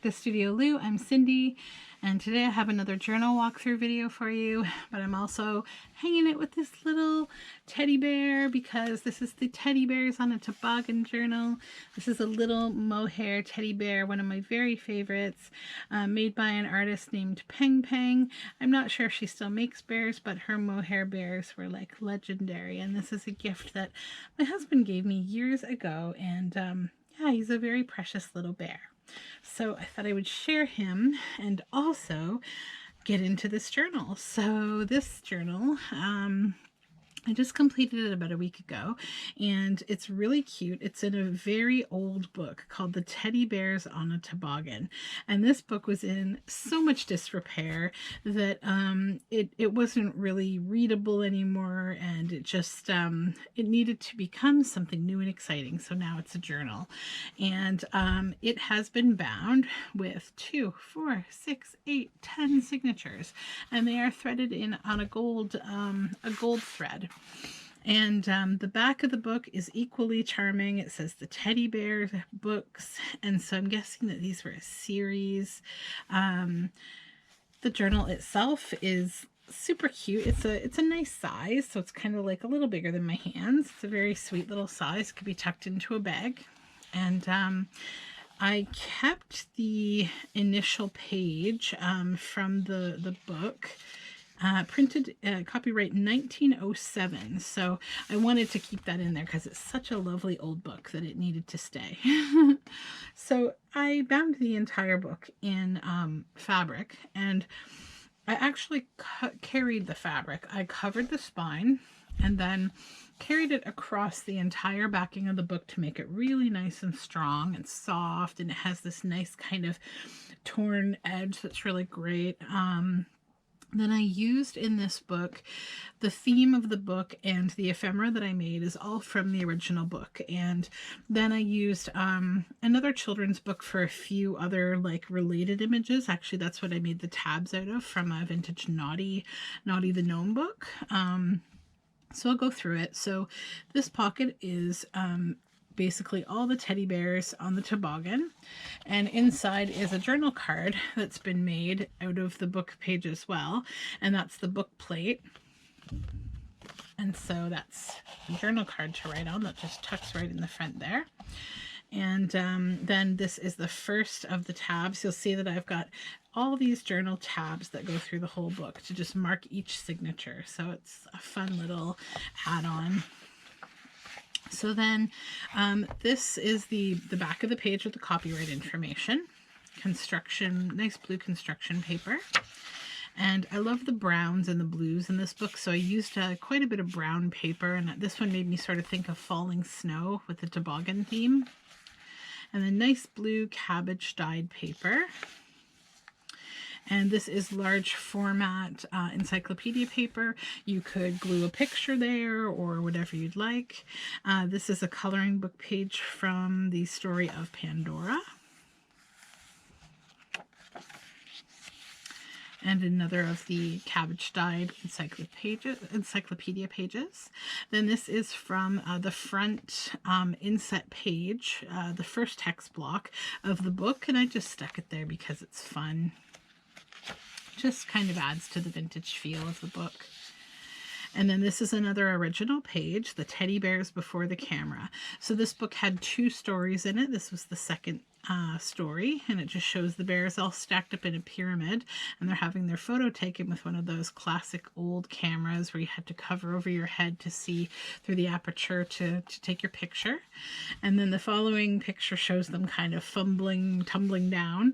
to Studioloo. I'm Cindy, and today I have another journal walkthrough video for you, but I'm also hanging it with this little teddy bear because this is the Teddy Bears on a Toboggan journal. This is a little mohair teddy bear, one of my very favorites, made by an artist named Peng Peng. I'm not sure if she still makes bears, but her mohair bears were like legendary, and this is a gift that my husband gave me years ago, and yeah, he's a very precious little bear. So I thought I would share him and also get into this journal. So this journal, I just completed it about a week ago, and it's really cute. It's in a very old book called The Teddy Bears on a Toboggan, and this book was in so much disrepair that it wasn't really readable anymore, and it just it needed to become something new and exciting. So now it's a journal, and it has been bound with 2, 4, 6, 8, 10 signatures, and they are threaded in on a gold thread. And the back of the book is equally charming. It says the Teddy Bear books, and so I'm guessing that these were a series. The journal itself is super cute. It's a nice size, so it's kind of like a little bigger than my hands. It's a very sweet little size. It could be tucked into a bag. And I kept the initial page from the book. Printed copyright 1907, so I wanted to keep that in there because it's such a lovely old book that it needed to stay. So I bound the entire book in fabric, and I actually carried the fabric. I covered the spine and then carried it across the entire backing of the book to make it really nice and strong and soft, and it has this nice kind of torn edge that's really great. Then I used in this book, the theme of the book and the ephemera that I made is all from the original book. And then I used another children's book for a few other like related images. Actually, that's what I made the tabs out of, from a vintage Naughty the Gnome book. So I'll go through it. So this pocket is basically all the teddy bears on the toboggan, and inside is a journal card that's been made out of the book page as well, and that's the book plate. And so that's a journal card to write on that just tucks right in the front there. And then this is the first of the tabs. You'll see that I've got all these journal tabs that go through the whole book to just mark each signature, so it's a fun little add-on. So then this is the back of the page with the copyright information, construction, nice blue construction paper. And I love the browns and the blues in this book, so I used quite a bit of brown paper, and this one made me sort of think of falling snow with the toboggan theme. And then nice blue cabbage dyed paper. And this is large format encyclopedia paper. You could glue a picture there or whatever you'd like. This is a coloring book page from the Story of Pandora. And another of the cabbage dyed encyclopedia pages. Then this is from the front inset page, the first text block of the book, and I just stuck it there because it's fun. Just kind of adds to the vintage feel of the book. And then this is another original page, The Teddy Bears Before the Camera. So this book had 2 stories in it. This was the second story, and it just shows the bears all stacked up in a pyramid, and they're having their photo taken with one of those classic old cameras where you had to cover over your head to see through the aperture to take your picture. And then the following picture shows them kind of tumbling down.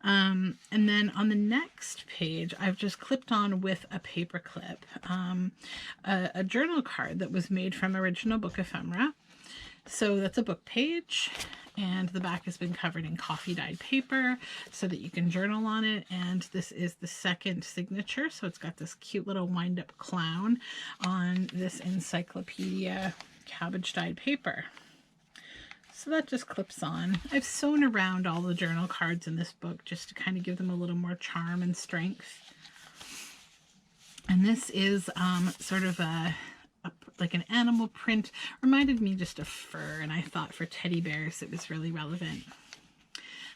And then on the next page, I've just clipped on with a paper clip a journal card that was made from original book ephemera. So that's a book page, and the back has been covered in coffee dyed paper so that you can journal on it. And this is the second signature, so it's got this cute little wind-up clown on this encyclopedia cabbage dyed paper. So that just clips on. I've sewn around all the journal cards in this book just to kind of give them a little more charm and strength. And this is sort of like an animal print. Reminded me just of fur, and I thought for teddy bears it was really relevant.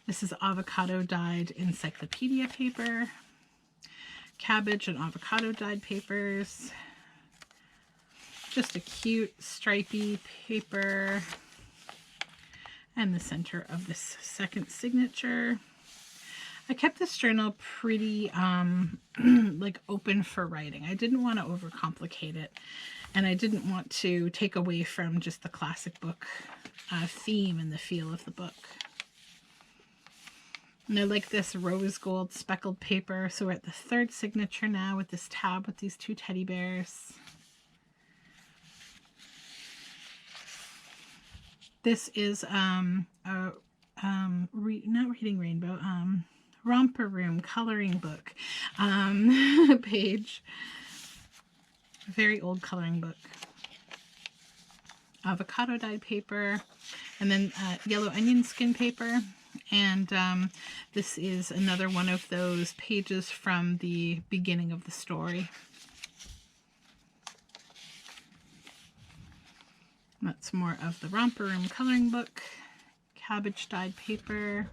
This is avocado dyed encyclopedia paper, cabbage and avocado dyed papers, just a cute stripy paper, and the center of this second signature. I kept this journal pretty like open for writing. I didn't want to overcomplicate it, and I didn't want to take away from just the classic book theme and the feel of the book. And I like this rose gold speckled paper. So we're at the third signature now with this tab with these two teddy bears. This is not Reading Rainbow, Romper Room coloring book page. Very old coloring book. Avocado dyed paper, and then yellow onion skin paper. And this is another one of those pages from the beginning of the story. That's more of the Romper Room coloring book. Cabbage dyed paper.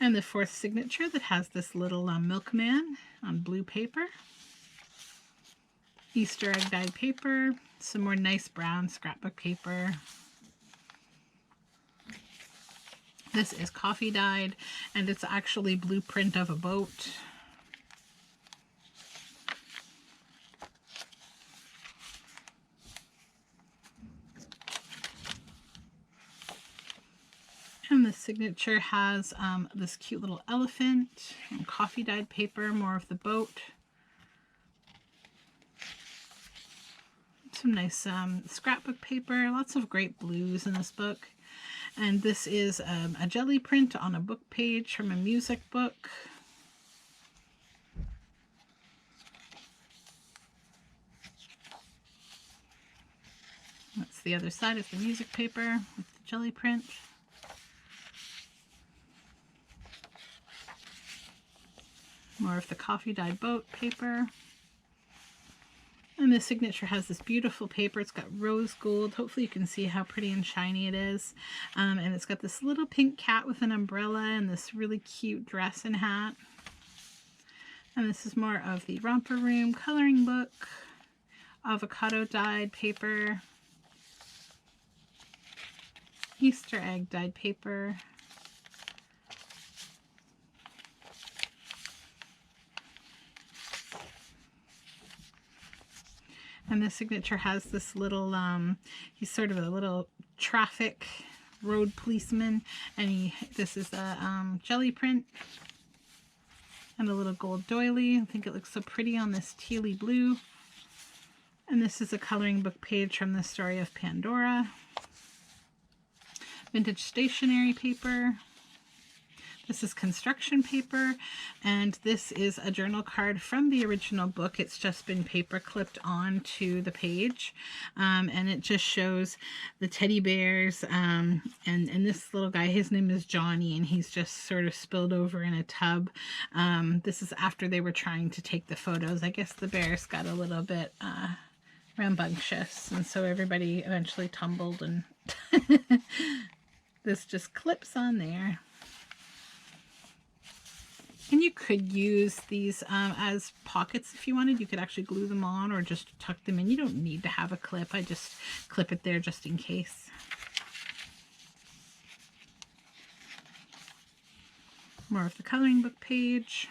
And the fourth signature that has this little milkman on blue paper. Easter egg dyed paper. Some more nice brown scrapbook paper. This is coffee dyed, and it's actually blueprint of a boat. And the signature has this cute little elephant and coffee dyed paper, more of the boat. Some nice scrapbook paper, lots of great blues in this book. And this is a jelly print on a book page from a music book. That's the other side of the music paper with the jelly print. More of the coffee dyed boat paper. And the signature has this beautiful paper. It's got rose gold. Hopefully you can see how pretty and shiny it is. And it's got this little pink cat with an umbrella and this really cute dress and hat. And this is more of the Romper Room coloring book. Avocado dyed paper. Easter egg dyed paper. And the signature has this little, he's sort of a little traffic road policeman. And this is a jelly print. And a little gold doily. I think it looks so pretty on this tealy blue. And this is a coloring book page from the story of Pandora. Vintage stationery paper. This is construction paper, and this is a journal card from the original book. It's just been paper clipped onto the page, and it just shows the teddy bears, and this little guy, his name is Johnny, and he's just sort of spilled over in a tub. This is after they were trying to take the photos. I guess the bears got a little bit rambunctious, and so everybody eventually tumbled, and this just clips on there. And you could use these as pockets if you wanted. You could actually glue them on or just tuck them in. You don't need to have a clip. I just clip it there just in case. More of the coloring book page.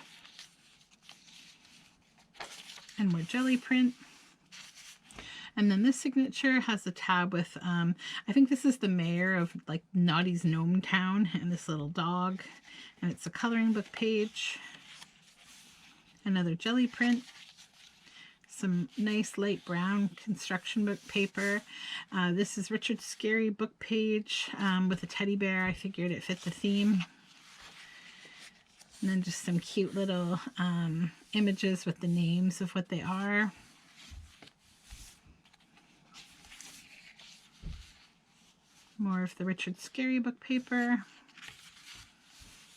And more jelly print. And then this signature has a tab with, I think this is the mayor of like Naughty's Gnome Town and this little dog. And it's a coloring book page. Another jelly print. Some nice light brown construction book paper. This is Richard Scarry book page with a teddy bear. I figured it fit the theme. And then just some cute little images with the names of what they are. More of the Richard Scarry book paper,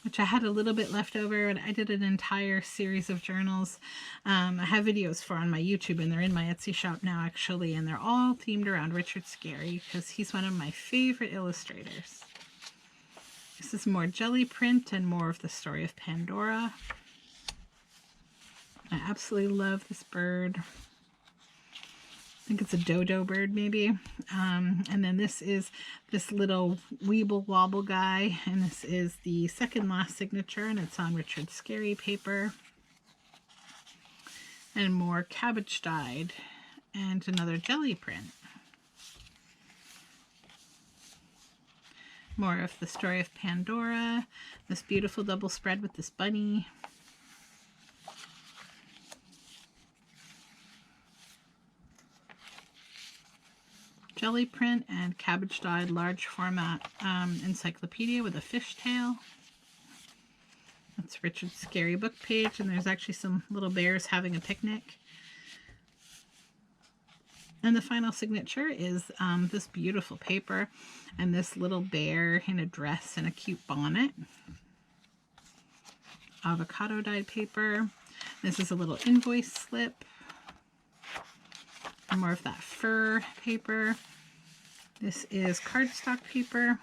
which I had a little bit left over, and I did an entire series of journals. I have videos for on my YouTube, and they're in my Etsy shop now, actually, and they're all themed around Richard Scarry because he's one of my favorite illustrators. This is more jelly print and more of the story of Pandora. I absolutely love this bird. I think it's a dodo bird maybe. And then this is this little Weeble Wobble guy, and this is the second last signature, and it's on Richard Scarry paper. And more cabbage dyed and another jelly print. More of the story of Pandora. This beautiful double spread with this bunny. Jelly print and cabbage dyed large format encyclopedia with a fishtail. That's Richard Scarry book page, and there's actually some little bears having a picnic. And the final signature is this beautiful paper and this little bear in a dress and a cute bonnet. Avocado dyed paper. This is a little invoice slip. More of that fur paper. This is cardstock paper.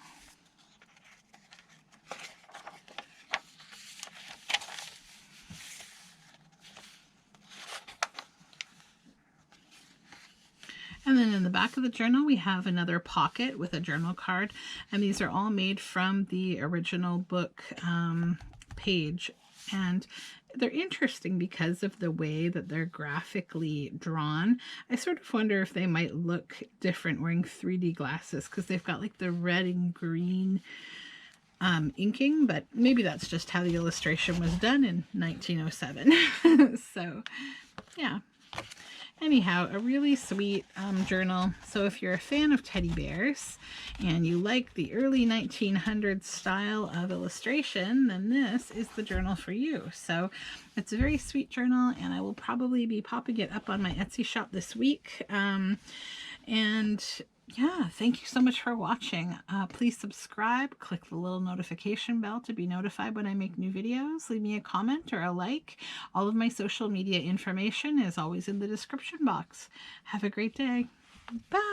And then in the back of the journal, we have another pocket with a journal card. And these are all made from the original book page. And they're interesting because of the way that they're graphically drawn. I sort of wonder if they might look different wearing 3D glasses, because they've got like the red and green inking, but maybe that's just how the illustration was done in 1907. So, yeah. Anyhow, a really sweet journal. So if you're a fan of teddy bears and you like the early 1900s style of illustration, then this is the journal for you. So it's a very sweet journal, and I will probably be popping it up on my Etsy shop this week. And yeah, thank you so much for watching. Please subscribe, click the little notification bell to be notified when I make new videos. Leave me a comment or a like. All of my social media information is always in the description box. Have a great day. Bye.